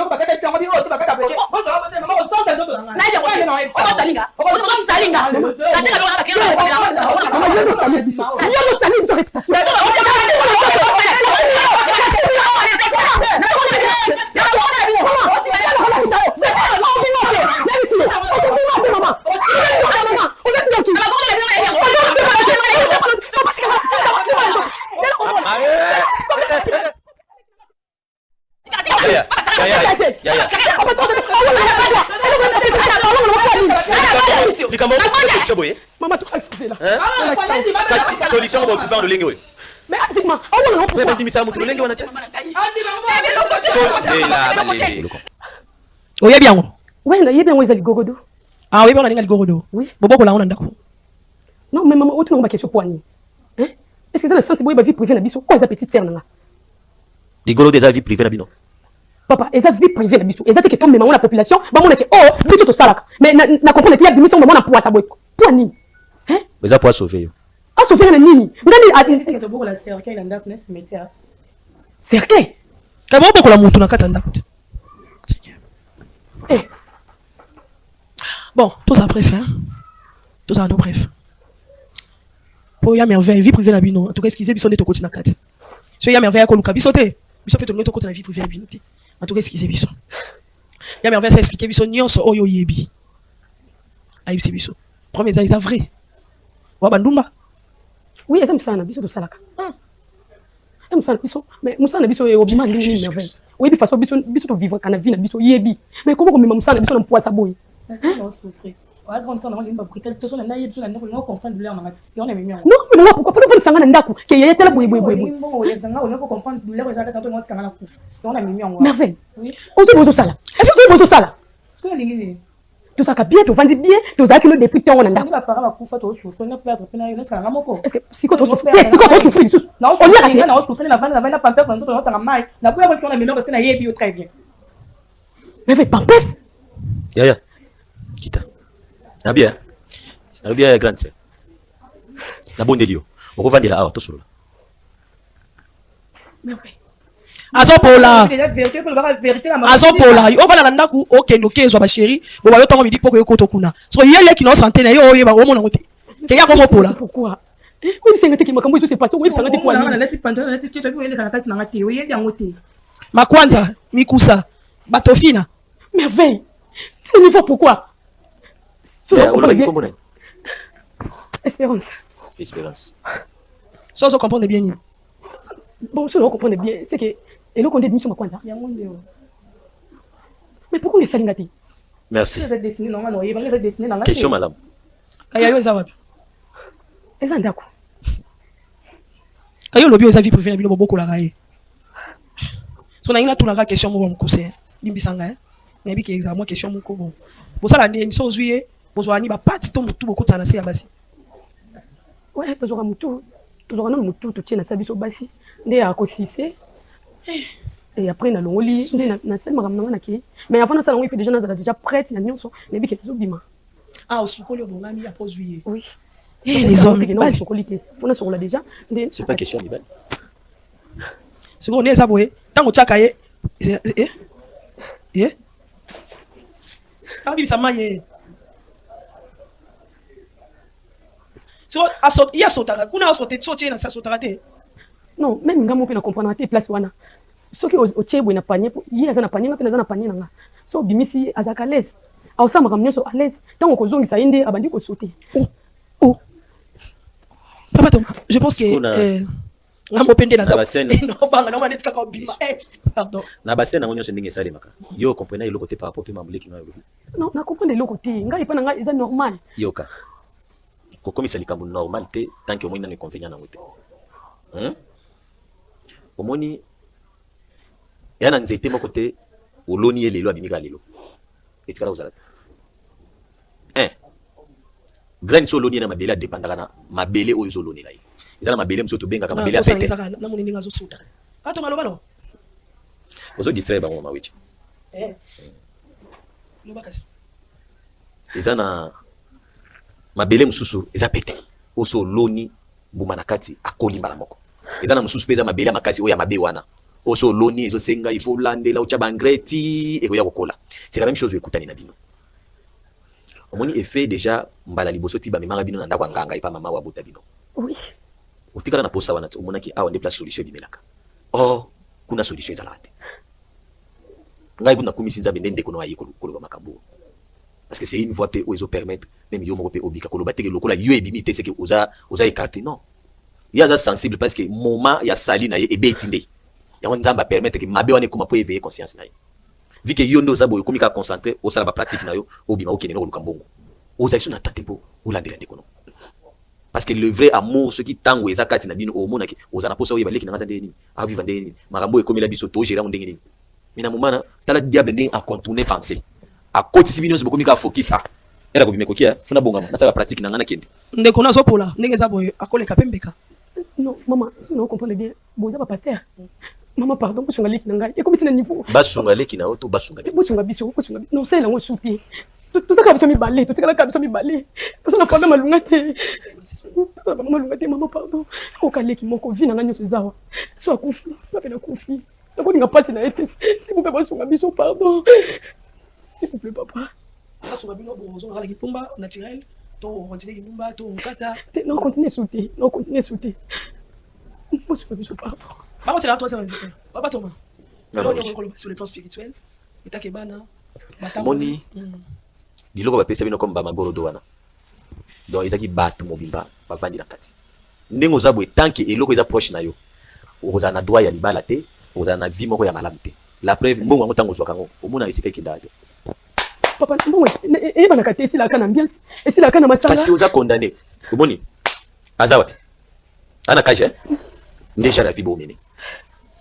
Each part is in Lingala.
eloko bakata tango bi oto bakata boye ozo abose mama osanza ndoto nanga na yango na ozo salinga nateka bana bakela mama yendo sali biso réputation Maman, tu as excusé là. Solution pour pouvoir le linguer. Mais dis-moi, oui, il y a bien où est le gogodo. Ah oui, on a le gogodo. Oui. Bobo là on a d'accord. Non, mais maman, autre non ma question poignée. Hein? Est-ce que ça le sens c'est vie privée na biso? Quoi ça petite sœur là? Les golos des avis privés na bino. Papa, eza vie privée na biso. Eza te que tombe maman la population, ba mona ke oh, biso to salaka. Mais na comprendre que y a biso maman na poa sa boy. Poa nini? Hein? Mais ça pour sauver. Ah sauver na nini? Ndani a beaucoup la cercueil la ndako na cimetière. Cercueil. Ka bobo la mutu na kata ndako. Eh. Bon, tout ça bref hein. Tout ça non bref. Pour ya merveille vie privée na bino. En tout cas, excusez biso neto koti na kati. So ya merveille ko luka biso te. Biso peut to koti na vie privée na bino te. En tout cas, excusez biso. Ya merveille ça expliquer biso nyonso oyo yebi. Ayi biso. Premier ça vrai. Wa bandumba. Oui, eza msana biso to salaka. Msana biso, mais msana biso e obima ndini merveille. Oui, bi façon biso to vivre kana vie na biso yebi. Mais comment comme msana biso na poa sa boy. Non, souffrir. On va prendre ça dans les briquettes. Tout ça, on a eu tout le monde. On comprend douleur. On est mis. Non, mais moi pourquoi faut faire ça dans ndaku? Que yeye tela boy. On peut comprendre douleur. On a tout ça dans on a mis. Merveille. Oui. Ozo bozo sala. Est-ce que bozo sala? Est-ce que les tout ça bien, tu vendis bien, tu as que depuis temps on a ndaku. On va parler à Koufa to souffrir, on peut être pénal, on sera moko. Est-ce que si quand on souffre, si quand on souffre, non, on y a raté. On souffre la vanne pampers on doit dans la maille. La première fois qu'on a mis parce que na yebi très bien. Merveille pampers. Ya. Kita. Na bien grande sœur. Na bonne delio. On va dire là tout solo. Merveille. Azo pola. Azo pola. On va na ndaku okendo kezo ba chéri. Bo ba yo tongo midi poko yo koto kuna. So yele ki no santé na yo yeba o mona ngote. Ke ya ko mo pola. Pourquoi? Oui, c'est ngati ki makambo itu c'est passé. Oui, c'est ngati kwa nini? Na pantalon, na tu as vu les kanakati na ngati. Oui, ya ngote. Makwanza, mikusa, batofina. Merveille. Tu ne vois pourquoi? Espérance. Ça, on comprend bien. Bon, ça, on comprend bien. C'est que. Et là, on dit, sur ma mais pourquoi on est salingati? Merci. Question, madame. Kayo, ça va. Et ça, d'accord. Kayo, le bio, ça vie privée, beaucoup la raille. So, on a une autre question, moi, mon conseil. Limbisanga, hein. On a dit que examen, question, mon bon. Pour ça, la dernière chose, juillet. Bozwani ba parti to mutu boko tsana se ya basi. Ouais, bozwaka mutu. Tozwaka na mutu to tiena sabiso basi. Nde ya kosise. Et après na longoli, nde na sel makamna na ki. Mais avant ça on fait déjà na déjà prête na nyonso, ne bi ke tozobima. Ah, osukoli bongami ya juillet. Oui. Eh les hommes, non osukoli te. On sur là déjà. C'est pas question libal. Ce qu'on est ça boye, tango tsaka ye. Eh? Tabi sama ye. So, il y a sotara. Kuna soté soté na sa sotara te. Non, même ngamo pe na comprendre te place wana. Ce qui au tchebo na panier, il y a na panier, na panier nanga. So bimisi azaka l'aise. Au sama kamnyo so à l'aise. Tant ko zongi sa inde abandi ko sauter. Oh. Papa Thomas, je pense que ngamo pende na za. Non, banga non manetka ko bima. Pardon. Na basen na ngonyo ndenge sale maka. Yo comprenez le côté par rapport à mamuleki na yo. Non, na comprendre le côté. Ngai pa nga eza normal. Yoka. Comme ça likambo normal te tant que omoni na inconvénient na ngote. Omoni yana nzete moko te oloni elelo abimika lelo. Etikala ozala. Graine so oloni na mabele dépendaka na mabele oyo zoloni lai. Ezala mabele mso to benga ka mabele apete. Na moni ninga zo suta. Kato maloba no. Ozo distraire bango mawichi. Lobakasi. Ezana mabele mususu eza pete oso loni buma na kati akoli mbala moko ezana mususu peza mabele makasi oya mabe wana oso loni ezo senga il faut lander là au chabangreti et koya kokola. C'est la même chose ekutani na bino. Omoni effet déjà mbala liboso ti ba memanga bino na ndako nganga ipa mama wa bota bino. Oui. Otikala na posa wana omona ki awa place solution bimelaka. Oh, kuna solution ezala te. Ngai kuna kumisinza bende kono ayi koloba makambo. Parce que c'est une voie où ils permettre même yo moko pe obika koloba te lokola yo ebimité c'est que oza écarté non. Il y a sensible parce que moment ya sali na ye ebetinde. Ya nzamba permettre que mabe wane kuma po éveiller conscience na ye. Vu que yo ndo za boyo komika concentrer au sala ba pratique na yo obima okene no lukambongo. Oza isu na tatempo olandela dekono. Parce que le vrai amour ce qui tango eza kati na bino omona ki oza na posa oyeba leki na ngata ndeni a vivre ndeni makambo ekomela biso to gérer ndenge nini. Mais na moment tala diable ndenge a contourner penser. A côté si bino se bokomika focus ah. Era ko bimeko kia funa bonga na sala pratique na ngana kende. Ndeko na zopola ndenge za boyo akoleka pembeka. Non, maman, si vous comprenez bien, bon, ça va passer. Maman, pardon, vous avez dit et comme tu niveau. Basunga leki na auto basunga. Vous avez biso, vous avez non, c'est là où souté. Tout ça comme ça mi balé, tout ça comme ça mi balé. Parce que la femme m'a lungate. Maman lungate, maman pardon. Au calé qui manque vie na nyoso zawa. Soit conflit, pas peine conflit. Donc on n'a pas si na été. S'il vous plaît, basunga biso pardon. S'il vous plaît papa. Basunga bino bonzo ala kipumba naturel. To continuer kimumba to kata. Non, continuez souté. Non, continuez souté. Moi je peux biso pardon. Maman c'est là toi ça va dire. Papa Thomas. Sur le plan spirituel, etakebana. Moni. Biloko ba pesa bino comme ba magorodo wana. Donc ezaki batu mobimba ba vandi na kati. Ndengo zabwe tant que eloko eza proche na yo. Oza na droit ya libala te, oza na vie moko ya malamu te. La preuve mbongo ngo tango zwa kango. Omona esika kinda te. Papa mbongo e bana kati esila kana ambiance, esila kana masala. Parce que oza condamné. Omoni. Azawa. Ana kaje. Déjà la vie bo mene.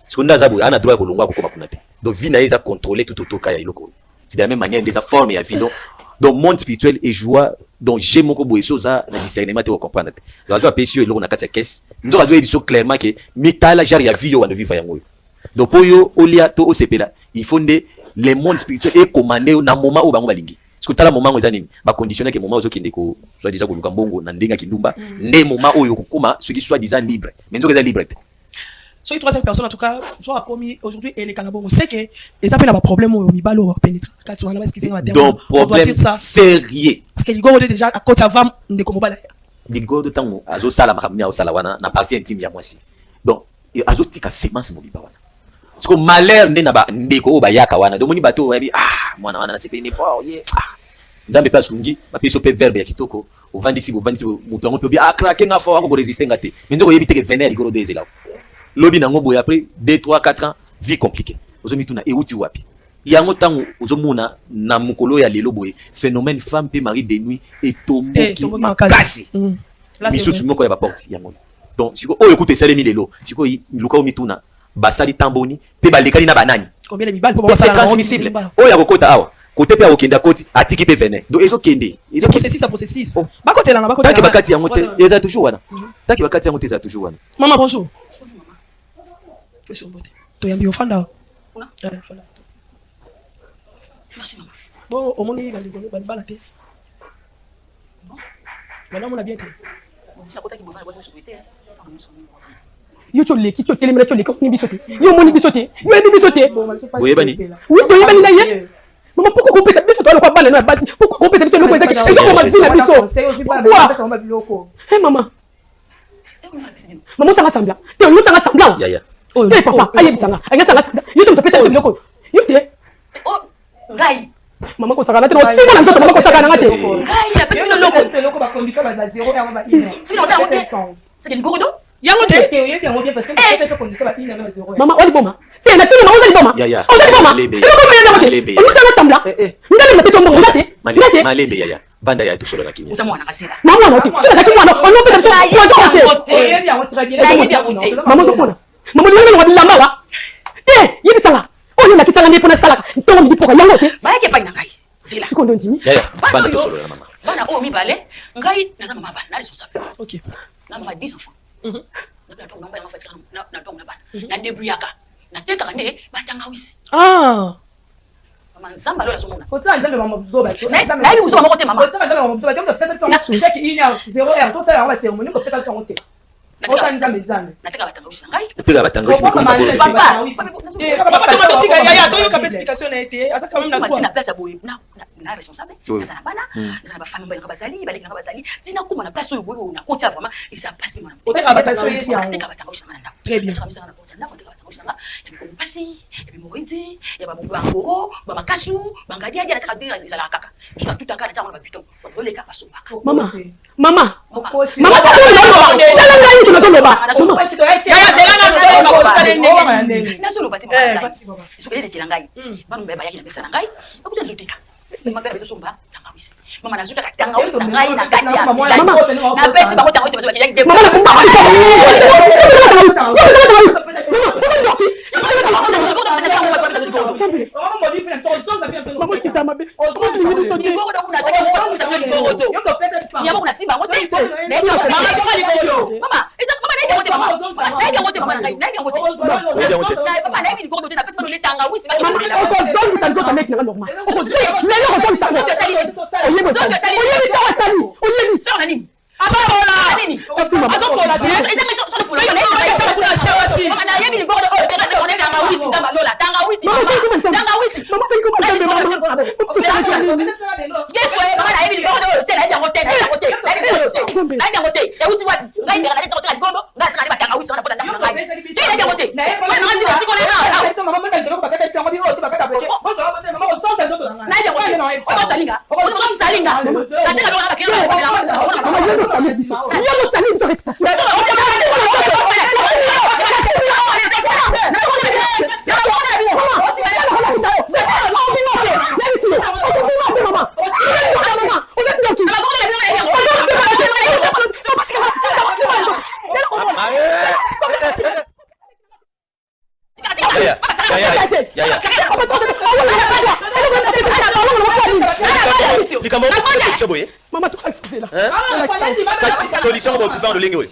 Seconda zabwe ana droit ko longwa ko koma kuna te. Donc vie na eza contrôler tout autour kaya iloko. C'est de la même manière des formes ya vie donc monde spirituel et joie donc j'ai mon kobo esoza na discernement te comprendre donc azo apesi yo na kati ya caisse ndo azo ebiso clairement que mitala jar ya vie yo wana vivre yango donc pour yo olia to osepela il faut nde les mondes spirituels et commander na moment où bango balingi parce que tala moment eza nini ba conditionner que moment ozo kende ko soit déjà ko luka mbongo na ndenga kindumba nde moment oyo kokuma ce qui soit disant libre mais nzo eza libre. So, troisième personne, en tout cas, soit commis aujourd'hui et les Canabons, c'est que les appels à problème au Mibalo ou pénétrer. Donc, problème sérieux. Parce que les gars, déjà, à côté avant, de comme balaya. Les gars, de temps, azo sala makamia au salawana, na partie intime ya moi si. Donc, azo tika semence mobiba wana. Parce que malheur nde na ba ndeko ba yaka wana. Donc, moni bato wabi mwana wana na sepe ne fort, yeah. Nzambe pa sungi, ba peso pe verbe ya kitoko. Au vandisi, mutu ngo pe bi craquer nga fort ko résister ngate. Mais nzo ko yebi teke vener ligoro de zela. Lobi nango boy après 2 3 4 ans vie compliquée ozomi tuna euti wapi yango tango ozomona na mukolo ya lelo boy phénomène femme pe mari de nuit et tomboki makasi misusu moko ya ba porte yango donc siko oyo écoute ça les lelo siko luka omi tuna basali tamboni pe balekali na banani combien de mibal pour c'est transmissible oyo akokota awa côté pe okenda koti atiki pe vene donc ezo kende ezo processus à processus ba côté là ba côté taki bakati yango te eza toujours wana taki bakati yango te eza toujours wana. Maman bonjour. Merci maman. Bon, au monde il va le balater. Voilà, on a bien été. Yo chole ki chotele mera chole ko ni bisote. Yo moni bisote. Yo ni bisote. Oui bani. Oui to yebani na ye. Maman pourquoi qu'on peut ça bisote ko bana na basi. Pourquoi qu'on peut ça bisote ko ezaki. Est-ce qu'on m'a dit na biso? Pourquoi? Eh maman. Maman ça ressemble. Tu nous ça ressemble. Ya ya. Oh papa, aye bisanga. Anga sanga. Yo to pesa biloko. Yo te. Oh, gai. Maman ko sanga na te no simo na ndoto maman ko sanga na te. Gai, la pesa biloko ba condition ba 0 et on va 1. C'est quel gros dos? Yango te. Théorie bien bien parce que c'est condition ba 1 et 0. Maman, oli boma. Te na tuni maman oli boma. Ya ya. Oli boma. Malebe. Nous sanga sambla. Ndani na pesa mbongo ngate. Malebe ya ya. Vanda ya tusolo na kimya. Usamwana kasira. Maman na te. Sina taki mwana. On pesa mbongo. Théorie bien très bien. Maman sokona. Maman ni ngwana lamba wa. Eh, yibi sanga. Oyo na kisanga ndefona salaka. Ntongo ndi poka yango te. Ba yake pa ngai. Sila. Sikondo ndimi. Ya ya. Vanda tusolo na mama. Bana o mi bale. Ngai na mama bana, na responsable. OK. Na mama 10 enfants. Na début yaka. Na teka ne batanga wisi. Ah. Mama nzamba lo lazomona. Kota nzambe mama buzoba. Na ibi buzoba moko te mama. Kota nzambe mama buzoba. Donc pesa tu chèque 1 et 0 et tout ça on va cérémonie ko pesa tu ngote. Otanja mezame. Nataka batanga wisi ngai. Pega batanga wisi Papa, mikolo papa, makabo. Papa totika yaya toyoka pe explication na été asa quand même na Matina quoi place ya boye na responsable. Eza na bana, eza na ba famille ba bazali, ba lekanga bazali. Dina kuma na place oyo boye na konti vraiment et ça passe bien. Oteka batanga wisi Nataka batanga wisi na ndako. Très bien. Nataka na porte ndako, nataka batanga wisi na. Ya biko pasi, ya bimo renzi, ya ba mbo ngoro, ba makasu, bangadi ya nataka dira ezala kaka. Soit tout akana tanga ba putain. Ba leka paso baka. Mama, mama, mama, Yaya c'est là na ndo ba kutana ndenge. Nazo lobati mama. Vas-y baba. Sokele lekela ngai. Banu ba yaki na pesa na ngai. Okuta nzoteka. Mama beto somba tanga wisi. Mama nazuta tanga wisi na ngai na kati ya. Na pesa ba kotanga wisi ba yaki. mama na kumba Maman, tu as excusé là. Solution pour pouvoir le lingue.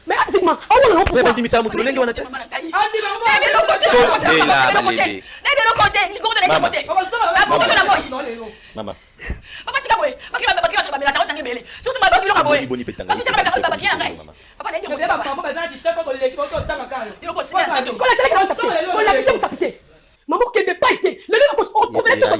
Mais dis-moi, on va Mais dis-moi ça, mon lingue on a. Maman. Maman, qui n'est pas été. Le livre qu'on trouve les choses.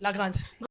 La grande.